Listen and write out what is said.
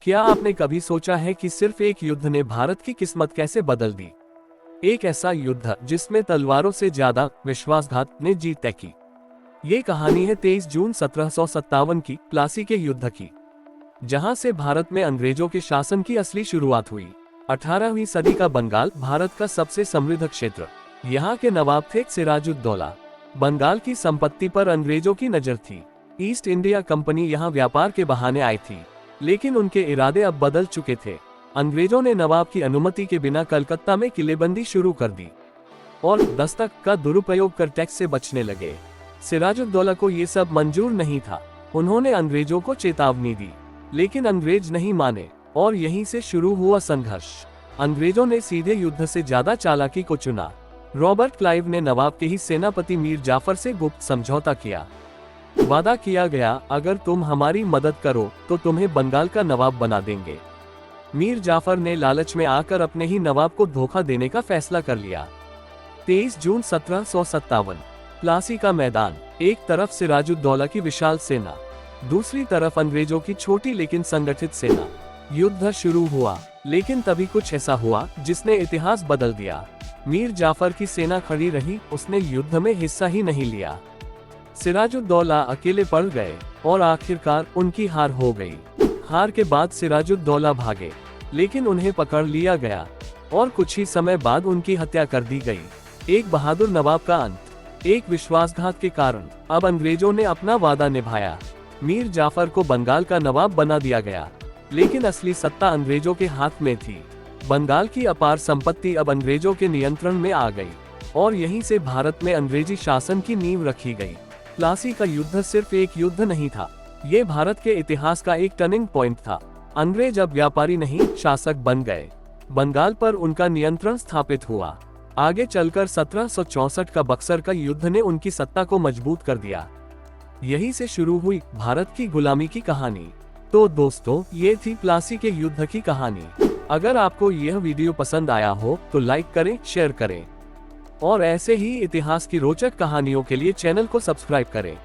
क्या आपने कभी सोचा है कि सिर्फ एक युद्ध ने भारत की किस्मत कैसे बदल दी? एक ऐसा युद्ध जिसमें तलवारों से ज्यादा विश्वासघात ने जीत तय की। ये कहानी है 23 जून 1757 की प्लासी के युद्ध की, जहां से भारत में अंग्रेजों के शासन की असली शुरुआत हुई। 18वीं सदी का बंगाल भारत का सबसे समृद्ध क्षेत्र। यहाँ के नवाब थे सिराजुद्दौला। बंगाल की संपत्ति पर अंग्रेजों की नजर थी। ईस्ट इंडिया कंपनी यहाँ व्यापार के बहाने आई थी, लेकिन उनके इरादे अब बदल चुके थे। अंग्रेजों ने नवाब की अनुमति के बिना कलकत्ता में किलेबंदी शुरू कर दी और दस्तक का दुरुपयोग कर टैक्स से बचने लगे। सिराजुद्दौला को ये सब मंजूर नहीं था। उन्होंने अंग्रेजों को चेतावनी दी, लेकिन अंग्रेज नहीं माने और यहीं से शुरू हुआ संघर्ष। अंग्रेजों ने सीधे युद्ध से ज्यादा चालाकी को चुना। रॉबर्ट क्लाइव ने नवाब के ही सेनापति मीर जाफर से गुप्त समझौता किया। वादा किया गया, अगर तुम हमारी मदद करो तो तुम्हें बंगाल का नवाब बना देंगे। मीर जाफर ने लालच में आकर अपने ही नवाब को धोखा देने का फैसला कर लिया। 23 जून 1757 प्लासी का मैदान। एक तरफ सिराजुद्दौला की विशाल सेना, दूसरी तरफ अंग्रेजों की छोटी लेकिन संगठित सेना। युद्ध शुरू हुआ, लेकिन तभी कुछ ऐसा हुआ जिसने इतिहास बदल दिया। मीर जाफर की सेना खड़ी रही, उसने युद्ध में हिस्सा ही नहीं लिया। सिराजुद्दौला अकेले पड़ गए और आखिरकार उनकी हार हो गई। हार के बाद सिराजुद्दौला भागे, लेकिन उन्हें पकड़ लिया गया और कुछ ही समय बाद उनकी हत्या कर दी गई। एक बहादुर नवाब का अंत। एक विश्वासघात के कारण अब अंग्रेजों ने अपना वादा निभाया। मीर जाफर को बंगाल का नवाब बना दिया गया, लेकिन असली सत्ता अंग्रेजों के हाथ में थी। बंगाल की अपार संपत्ति अब अंग्रेजों के नियंत्रण में आ गई और यहीं से भारत में अंग्रेजी शासन की नींव रखी गई। प्लासी का युद्ध सिर्फ एक युद्ध नहीं था, ये भारत के इतिहास का एक टर्निंग पॉइंट था। अंग्रेज अब व्यापारी नहीं, शासक बन गए। बंगाल पर उनका नियंत्रण स्थापित हुआ। आगे चलकर 1764 का बक्सर का युद्ध ने उनकी सत्ता को मजबूत कर दिया। यहीं से शुरू हुई भारत की गुलामी की कहानी। तो दोस्तों, ये थी प्लासी के युद्ध की कहानी। अगर आपको यह वीडियो पसंद आया हो तो लाइक करें, शेयर करें और ऐसे ही इतिहास की रोचक कहानियों के लिए चैनल को सब्सक्राइब करें।